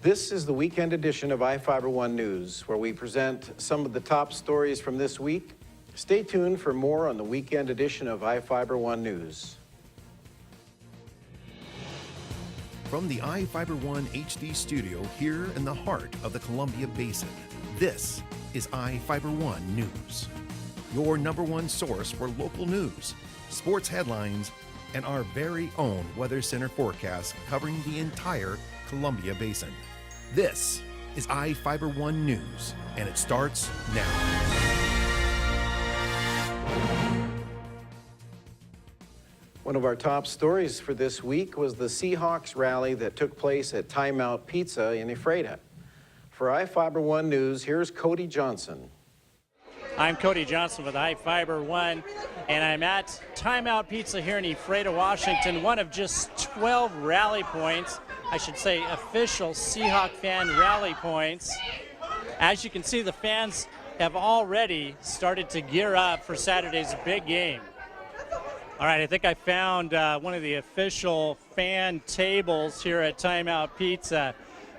This is the weekend edition of iFIBER 1 News, where we present some of the top stories from this week. Stay tuned for more on the weekend edition of iFIBER 1 News. From the iFIBER 1 HD studio here in the heart of the Columbia Basin, this is iFIBER 1 News, your #1 source for local news, sports headlines, and our very own Weather Center forecast covering the entire Columbia Basin. This is iFIBER 1 News, and it starts now. One of our top stories for this week was the Seahawks rally that took place at Timeout Pizza in Ephrata. For iFIBER 1 News, here's Cody Johnson. I'm Cody Johnson with iFIBER 1, and I'm at Timeout Pizza here in Ephrata, Washington, one of just 12 rally points, I should say official Seahawk fan rally points. As you can see, the fans have already started to gear up for Saturday's big game. All right, I think I found one of the official fan tables here at Timeout Pizza.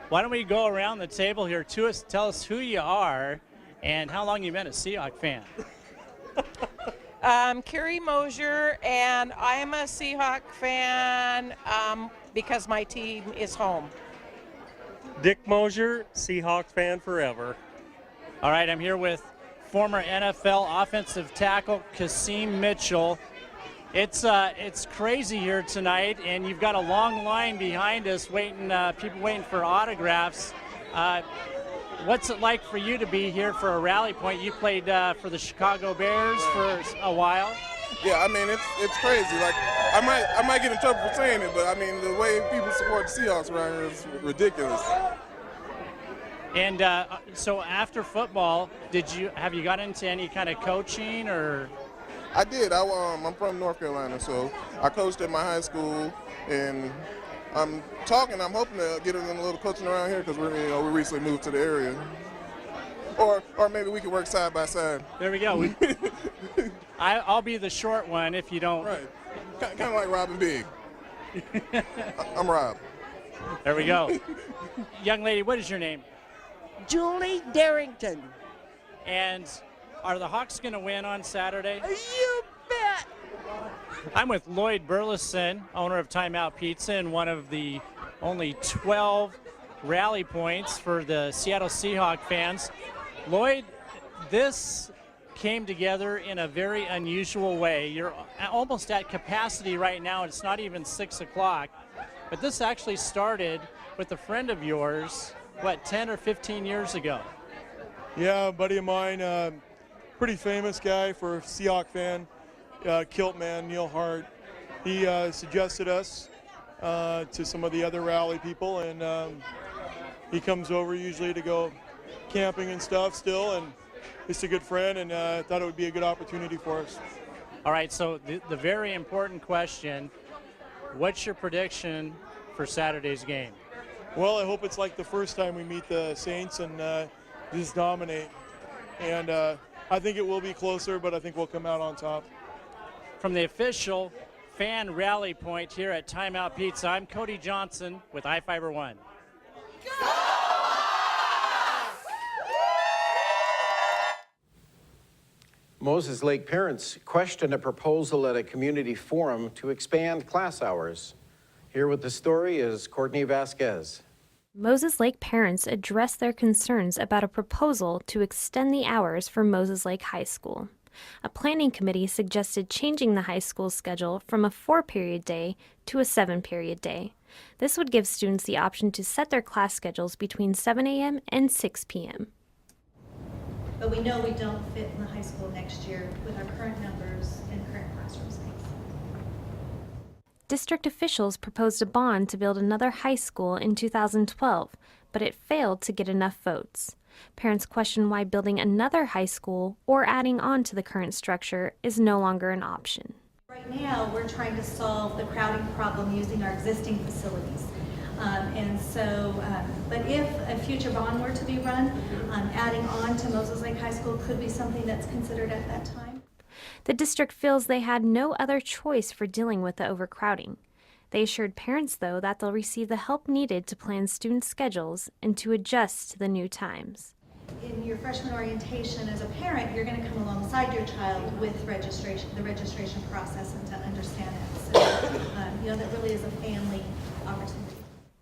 Why don't we go around the table here to us, tell us who you are and how long you've been a Seahawk fan. Carrie Mosier, and I'm a Seahawk fan because my team is home. Dick Mosier, Seahawks fan forever. All right, I'm here with former NFL offensive tackle Kasim Mitchell. It's crazy here tonight, and you've got a long line behind us waiting, people waiting for autographs. What's it like for you to be here for a rally point? You played for the Chicago Bears for a while. Yeah, I mean it's crazy. Like I might get in trouble for saying it, but I mean the way people support the Seahawks around here is ridiculous. And so after football, have you got into any kind of coaching or? I did. I'm from North Carolina, so I coached at my high school, and I'm hoping to get in a little coaching around here because we recently moved to the area. Or maybe we could work side by side. There we go. I'll be the short one if you don't. Right. Kind of like Rob and Big. I'm Rob. There we go. Young lady, what is your name? Julie Darrington. And are the Hawks going to win on Saturday? You bet. I'm with Lloyd Burleson, owner of Timeout Pizza, and one of the only 12 rally points for the Seattle Seahawks fans. Lloyd, this came together in a very unusual way. You're almost at capacity right now. It's not even 6 o'clock. But this actually started with a friend of yours, 10 or 15 years ago? Yeah, a buddy of mine, pretty famous guy for a Seahawk fan, kilt man, Neil Hart. He suggested us to some of the other rally people, and he comes over usually to go camping and stuff still, and he's a good friend, and thought it would be a good opportunity for us. All right, so the very important question, what's your prediction for Saturday's game? Well, I hope it's like the first time we meet the Saints and just dominate. And I think it will be closer, but I think we'll come out on top. From the official fan rally point here at Timeout Pizza, I'm Cody Johnson with iFIBER 1. Moses Lake parents questioned a proposal at a community forum to expand class hours. Here with the story is Courtney Vasquez. Moses Lake parents addressed their concerns about a proposal to extend the hours for Moses Lake High School. A planning committee suggested changing the high school schedule from a 4-period day to a 7-period day. This would give students the option to set their class schedules between 7 a.m. and 6 p.m. But we know we don't fit in the high school next year with our current numbers and current classroom space. District officials proposed a bond to build another high school in 2012, but it failed to get enough votes. Parents question why building another high school or adding on to the current structure is no longer an option. Right now, we're trying to solve the crowding problem using our existing facilities. But if a future bond were to be run, adding on to Moses Lake High School could be something that's considered at that time. The district feels they had no other choice for dealing with the overcrowding. They assured parents, though, that they'll receive the help needed to plan student schedules and to adjust to the new times. In your freshman orientation as a parent, you're going to come alongside your child with registration, the registration process, and to understand it. So, that really is a family opportunity.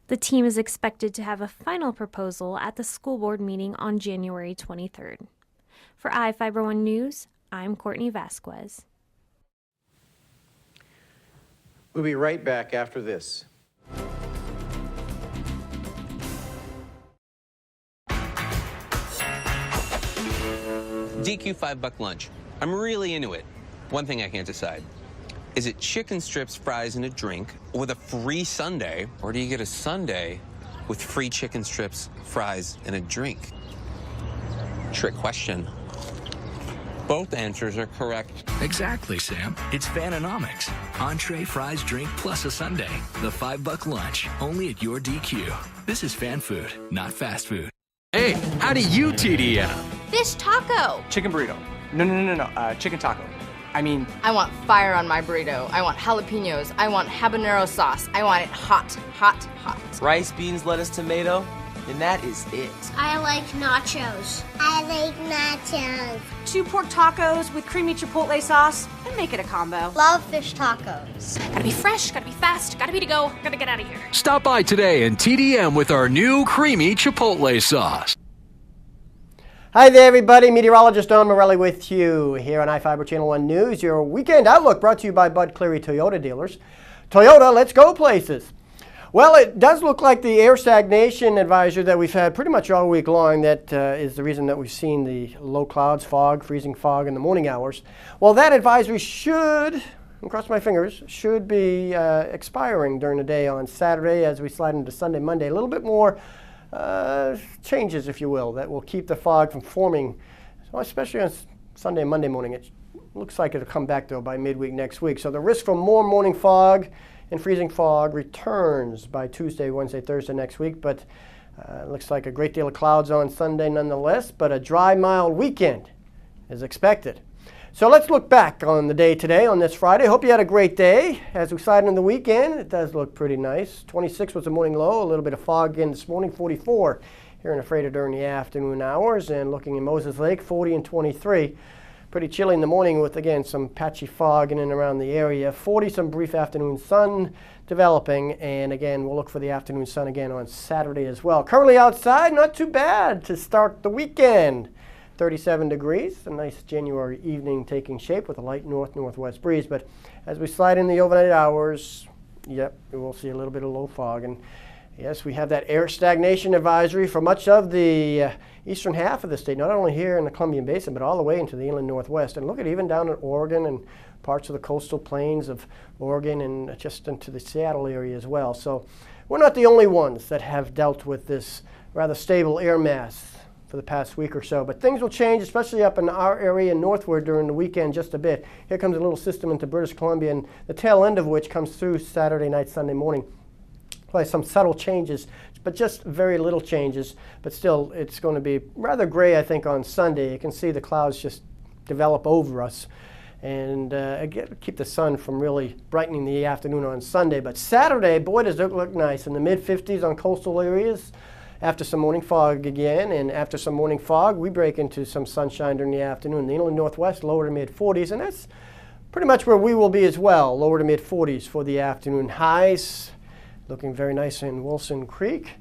The team is expected to have a final proposal at the school board meeting on January 23rd. For iFIBER 1 News, I'm Courtney Vasquez. We'll be right back after this. DQ $5 lunch. I'm really into it. One thing I can't decide. Is it chicken strips, fries, and a drink with a free sundae? Or do you get a sundae with free chicken strips, fries, and a drink? Trick question. Both answers are correct. Exactly, Sam. It's Fanonomics. Entree, fries, drink, plus a sundae. The $5 lunch, only at your DQ. This is fan food, not fast food. Hey, how do you TDM? Fish taco. Chicken burrito. No. Chicken taco. I want fire on my burrito. I want jalapenos. I want habanero sauce. I want it hot, hot, hot. Rice, beans, lettuce, tomato, and that is it. I like nachos. I like nachos. 2 pork tacos with creamy chipotle sauce, and make it a combo. Love fish tacos. Gotta be fresh, gotta be fast, gotta be to go, gotta get out of here. Stop by today and TDM with our new creamy chipotle sauce. Hi there, everybody. Meteorologist Don Morelli with you here on iFIBER Channel 1 News. Your weekend outlook brought to you by Bud Cleary Toyota dealers. Toyota, let's go places. Well, it does look like the air stagnation advisory that we've had pretty much all week long, that is the reason that we've seen the low clouds, fog, freezing fog in the morning hours. Well, that advisory should, and cross my fingers, should be expiring during the day on Saturday as we slide into Sunday, Monday. A little bit more changes, if you will, that will keep the fog from forming, so especially on Sunday and Monday morning. It looks like it'll come back, though, by midweek next week. So the risk for more morning fog and freezing fog returns by Tuesday, Wednesday, Thursday next week, but it looks like a great deal of clouds on Sunday nonetheless, but a dry, mild weekend is expected. So let's look back on the day today, on this Friday. Hope you had a great day. As we slide into the weekend, it does look pretty nice. 26 was the morning low, a little bit of fog again this morning, 44 here in Ephrata during the afternoon hours, and looking in Moses Lake, 40 and 23. Pretty chilly in the morning with, again, some patchy fog in and around the area. 40, some brief afternoon sun developing, and again, we'll look for the afternoon sun again on Saturday as well. Currently outside, not too bad to start the weekend. 37 degrees, a nice January evening taking shape with a light north-northwest breeze. But as we slide in the overnight hours, yep, we will see a little bit of low fog. And yes, we have that air stagnation advisory for much of the eastern half of the state, not only here in the Columbian Basin, but all the way into the inland northwest. And look at even down in Oregon and parts of the coastal plains of Oregon and just into the Seattle area as well. So we're not the only ones that have dealt with this rather stable air mass for the past week or so. But things will change, especially up in our area northward during the weekend just a bit. Here comes a little system into British Columbia, and the tail end of which comes through Saturday night, Sunday morning. Probably some subtle changes, but just very little changes. But still, it's going to be rather gray, I think, on Sunday. You can see the clouds just develop over us and again, keep the sun from really brightening the afternoon on Sunday. But Saturday, boy, does it look nice in the mid-50s on coastal areas. After some morning fog again, and after some morning fog, we break into some sunshine during the afternoon. The inland northwest, lower to mid-40s, and that's pretty much where we will be as well, lower to mid-40s for the afternoon highs. Looking very nice in Wilson Creek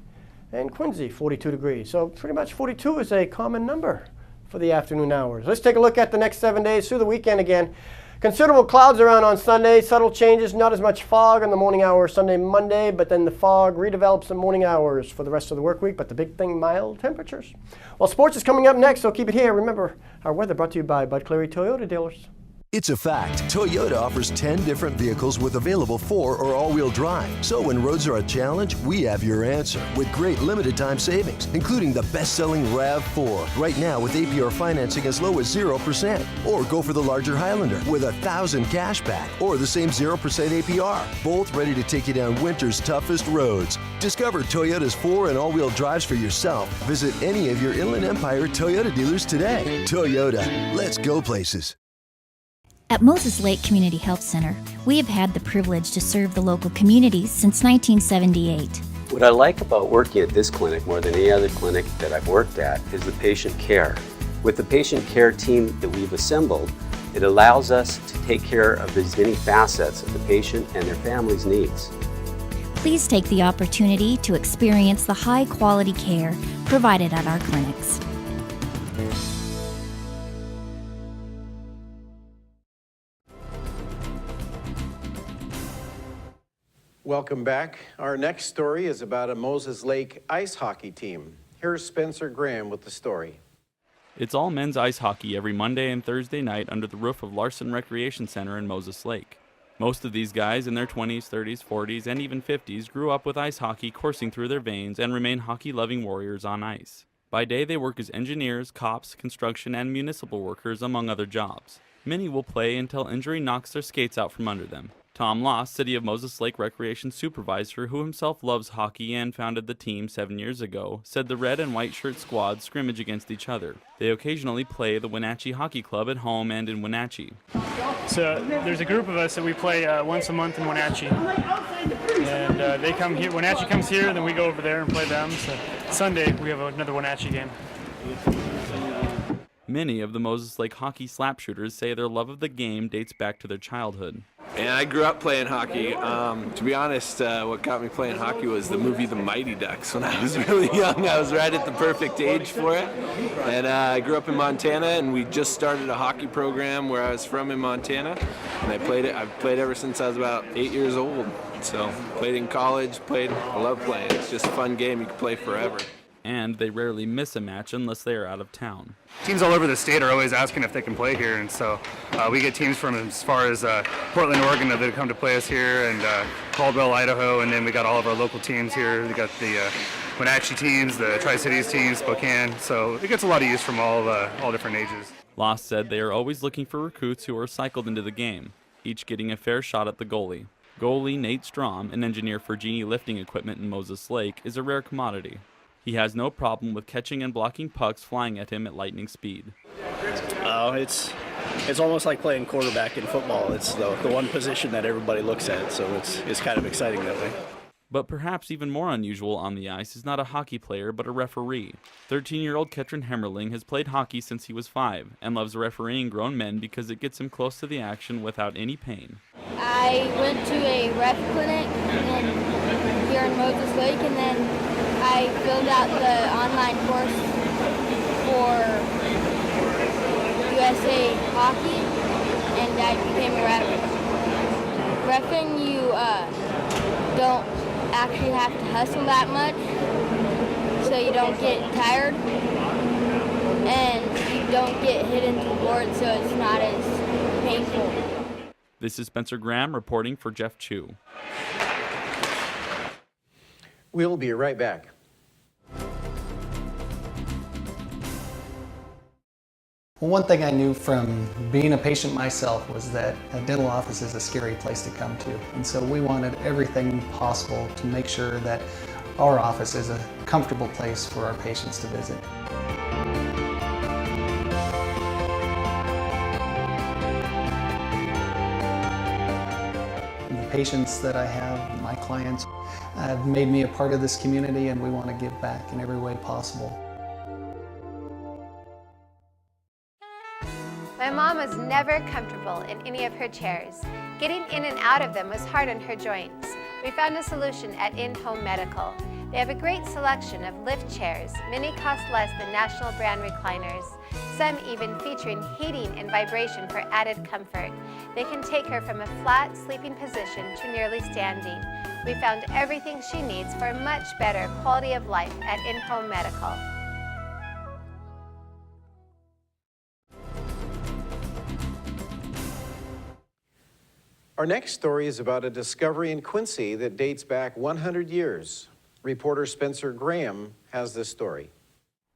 and Quincy, 42 degrees. So pretty much 42 is a common number for the afternoon hours. Let's take a look at the next 7 days through the weekend again. Considerable clouds around on Sunday, subtle changes, not as much fog in the morning hours Sunday, Monday, but then the fog redevelops in morning hours for the rest of the work week. But the big thing, mild temperatures. Well, sports is coming up next, so keep it here. Remember, our weather brought to you by Bud Cleary Toyota dealers. It's a fact. Toyota offers 10 different vehicles with available 4- or all-wheel drive. So when roads are a challenge, we have your answer with great limited-time savings, including the best-selling RAV4. Right now with APR financing as low as 0%. Or go for the larger Highlander with $1,000 cash back or the same 0% APR. Both ready to take you down winter's toughest roads. Discover Toyota's 4- and all-wheel drives for yourself. Visit any of your Inland Empire Toyota dealers today. Toyota, let's go places. At Moses Lake Community Health Center, we have had the privilege to serve the local communities since 1978. What I like about working at this clinic more than any other clinic that I've worked at is the patient care. With the patient care team that we've assembled, it allows us to take care of these many facets of the patient and their family's needs. Please take the opportunity to experience the high-quality care provided at our clinics. Welcome back. Our next story is about a Moses Lake ice hockey team. Here's Spencer Graham with the story. It's all men's ice hockey every Monday and Thursday night under the roof of Larson Recreation Center in Moses Lake. Most of these guys in their 20s, 30s, 40s, and even 50s grew up with ice hockey coursing through their veins and remain hockey-loving warriors on ice. By day, they work as engineers, cops, construction, and municipal workers, among other jobs. Many will play until injury knocks their skates out from under them. Tom Loss, City of Moses Lake Recreation Supervisor, who himself loves hockey and founded the team 7 years ago, said the red and white shirt squads scrimmage against each other. They occasionally play the Wenatchee Hockey Club at home and in Wenatchee. So there's a group of us that we play once a month in Wenatchee. And they come here, Wenatchee comes here, then we go over there and play them. So Sunday we have another Wenatchee game. Many of the Moses Lake hockey slapshooters say their love of the game dates back to their childhood. And I grew up playing hockey. To be honest, what got me playing hockey was the movie The Mighty Ducks. When I was really young, I was right at the perfect age for it. And I grew up in Montana, and we just started a hockey program where I was from in Montana. And I played it. I've played ever since I was about 8 years old. So played in college, I love playing. It's just a fun game you can play forever. And they rarely miss a match unless they are out of town. Teams all over the state are always asking if they can play here, and so we get teams from as far as Portland, Oregon that come to play us here, and Caldwell, Idaho, and then we got all of our local teams here. We got the Wenatchee teams, the Tri-Cities teams, Spokane, so it gets a lot of use from all different ages. Loss said they are always looking for recruits who are cycled into the game, each getting a fair shot at the goalie. Goalie Nate Strom, an engineer for Genie Lifting Equipment in Moses Lake, is a rare commodity. He has no problem with catching and blocking pucks flying at him at lightning speed. It's almost like playing quarterback in football. It's the one position that everybody looks at, so it's kind of exciting that way. But perhaps even more unusual on the ice is not a hockey player, but a referee. 13-year-old Ketrin Hemmerling has played hockey since he was 5 and loves refereeing grown men because it gets him close to the action without any pain. I went to a ref clinic here in Moses Lake, and then I filled out the online course for USA Hockey, and I became a ref. Reffing, you don't actually have to hustle that much, so you don't get tired, and you don't get hit into the board, so it's not as painful. This is Spencer Graham reporting for Jeff Chu. We'll be right back. Well, one thing I knew from being a patient myself was that a dental office is a scary place to come to. And so we wanted everything possible to make sure that our office is a comfortable place for our patients to visit. The patients that I have, my clients, have made me a part of this community, and we want to give back in every way possible. My mom was never comfortable in any of her chairs. Getting in and out of them was hard on her joints. We found a solution at In-Home Medical. They have a great selection of lift chairs. Many cost less than national brand recliners. Some even featuring heating and vibration for added comfort. They can take her from a flat sleeping position to nearly standing. We found everything she needs for a much better quality of life at In-Home Medical. Our next story is about a discovery in Quincy that dates back 100 years. Reporter Spencer Graham has this story.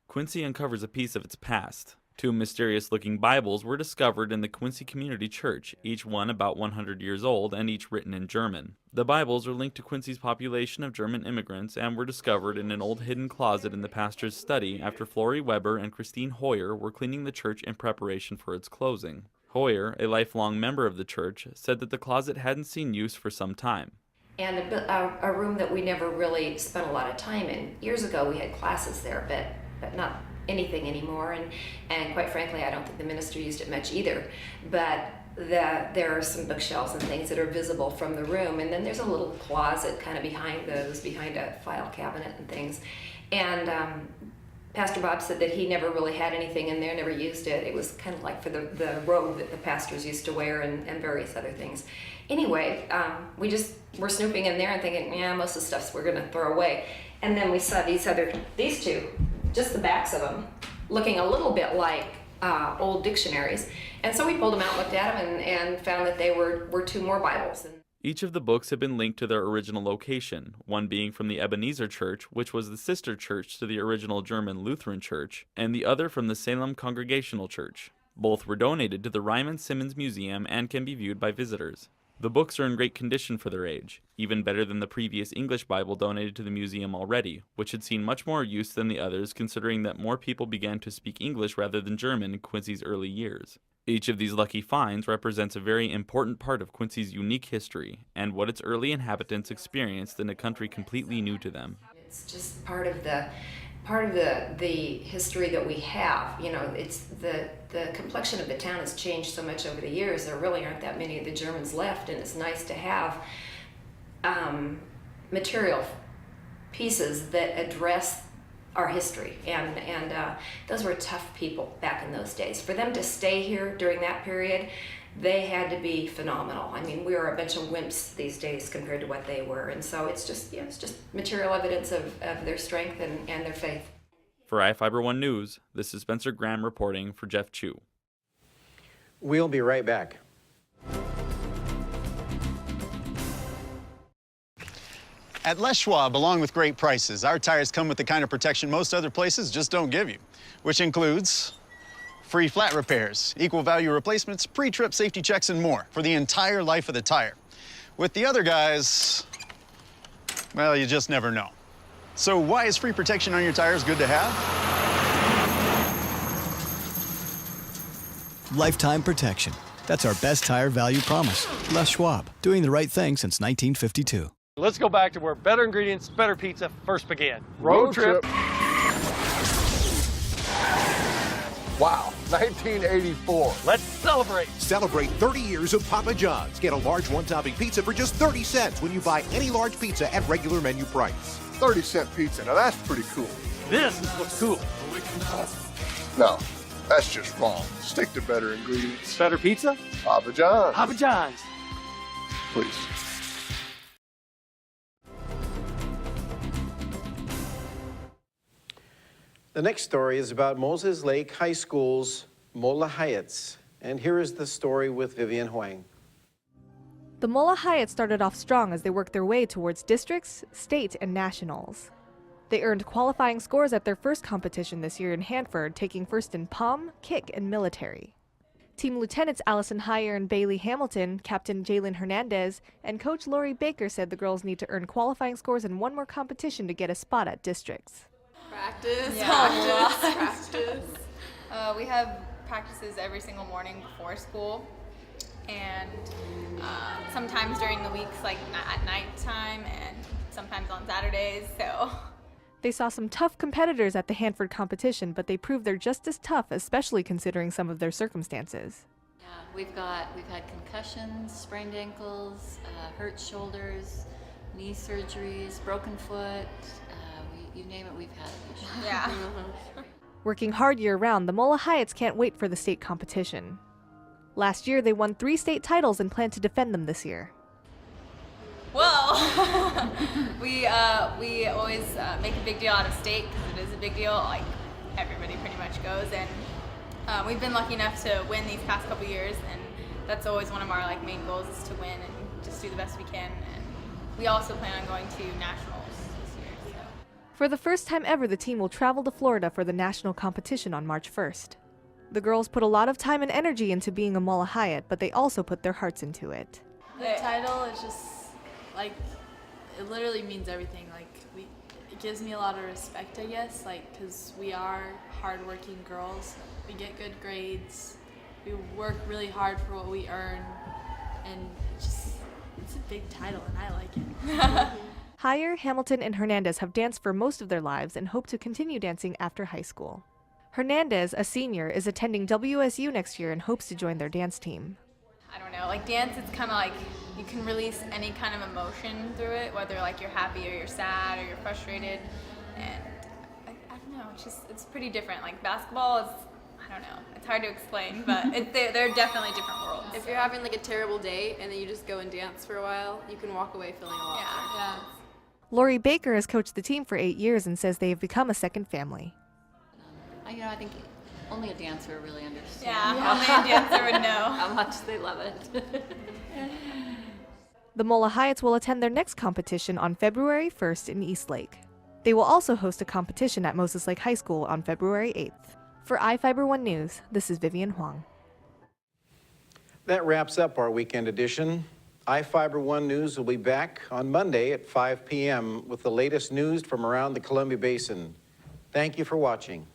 Quincy uncovers a piece of its past. 2 mysterious-looking Bibles were discovered in the Quincy Community Church, each one about 100 years old and each written in German. The Bibles are linked to Quincy's population of German immigrants and were discovered in an old hidden closet in the pastor's study after Flory Weber and Christine Hoyer were cleaning the church in preparation for its closing. Hoyer, a lifelong member of the church, said that the closet hadn't seen use for some time. And a room that we never really spent a lot of time in. Years ago we had classes there, but not anything anymore, and quite frankly I don't think the minister used it much either. But there are some bookshelves and things that are visible from the room, and then there's a little closet kind of behind those, behind a file cabinet and things. And Pastor Bob said that he never really had anything in there, never used it. It was kind of like for the robe that the pastors used to wear and various other things. Anyway, we just were snooping in there and thinking, yeah, most of the stuff we're gonna throw away. And then we saw these two, just the backs of them, looking a little bit like old dictionaries. And so we pulled them out, looked at them, and found that they were two more Bibles. Each of the books had been linked to their original location, one being from the Ebenezer Church, which was the sister church to the original German Lutheran Church, and the other from the Salem Congregational Church. Both were donated to the Ryman Simmons Museum and can be viewed by visitors. The books are in great condition for their age, even better than the previous English Bible donated to the museum already, which had seen much more use than the others considering that more people began to speak English rather than German in Quincy's early years. Each of these lucky finds represents a very important part of Quincy's unique history and what its early inhabitants experienced in a country completely new to them. It's just part of the history that we have. You know, it's the complexion of the town has changed so much over the years. There really aren't that many of the Germans left, and it's nice to have material pieces that address our history, and those were tough people back in those days. For them to stay here during that period, they had to be phenomenal. I mean, we are a bunch of wimps these days compared to what they were, and so it's just material evidence of their strength and their faith. For iFIBER 1 News, this is Spencer Graham reporting for Jeff Chu. We'll be right back. At Les Schwab, along with great prices, our tires come with the kind of protection most other places just don't give you, which includes free flat repairs, equal value replacements, pre-trip safety checks, and more for the entire life of the tire. With the other guys, well, you just never know. So why is free protection on your tires good to have? Lifetime protection. That's our best tire value promise. Les Schwab, doing the right thing since 1952. Let's go back to where better ingredients, better pizza first began. Road trip. Wow, 1984. Let's celebrate. Celebrate 30 years of Papa John's. Get a large one-topping pizza for just 30 cents when you buy any large pizza at regular menu price. 30-cent pizza. Now that's pretty cool. This looks cool. No, that's just wrong. Stick to better ingredients. Better pizza? Papa John's. Papa John's. Please. The next story is about Moses Lake High School's Mola Hayats. And here is the story with Vivian Huang. The Mola Hayats started off strong as they worked their way towards districts, state, and nationals. They earned qualifying scores at their first competition this year in Hanford, taking first in POM, kick, and military. Team Lieutenants Allison Heyer and Bailey Hamilton, Captain Jalen Hernandez, and Coach Lori Baker said the girls need to earn qualifying scores in one more competition to get a spot at districts. Practice. We have practices every single morning before school, and sometimes during the weeks, like at nighttime, and sometimes on Saturdays. So they saw some tough competitors at the Hanford competition, but they proved they're just as tough, especially considering some of their circumstances. Yeah, we've had concussions, sprained ankles, hurt shoulders, knee surgeries, broken foot. You name it, we've had it. Yeah. Working hard year-round, the Mola Hayats can't wait for the state competition. Last year, they won 3 state titles and plan to defend them this year. Well, we always make a big deal out of state because it is a big deal. Like everybody pretty much goes, and we've been lucky enough to win these past couple years, and that's always one of our main goals is to win and just do the best we can. And we also plan on going to nationals. For the first time ever, the team will travel to Florida for the national competition on March 1st. The girls put a lot of time and energy into being a Mola Hayat, but they also put their hearts into it. The title is just, it literally means everything. It gives me a lot of respect, I guess, because we are hardworking girls. We get good grades, we work really hard for what we earn, and it's a big title, and I like it. Heyer, Hamilton, and Hernandez have danced for most of their lives and hope to continue dancing after high school. Hernandez, a senior, is attending WSU next year and hopes to join their dance team. I don't know, like dance, it's kind of like you can release any kind of emotion through it, whether like you're happy or you're sad or you're frustrated, and I don't know, it's pretty different. Like basketball is, I don't know, it's hard to explain, but they're definitely different worlds. If you're having like a terrible day and then you just go and dance for a while, you can walk away feeling a lot better. Yeah. Lori Baker has coached the team for 8 years and says they have become a second family. I think only a dancer really understands. Yeah, only a dancer would know how much they love it. The Mola Hyatts will attend their next competition on February 1st in Eastlake. They will also host a competition at Moses Lake High School on February 8th. For iFIBER 1 News, this is Vivian Huang. That wraps up our weekend edition. iFIBER 1 News will be back on Monday at 5 p.m. with the latest news from around the Columbia Basin. Thank you for watching.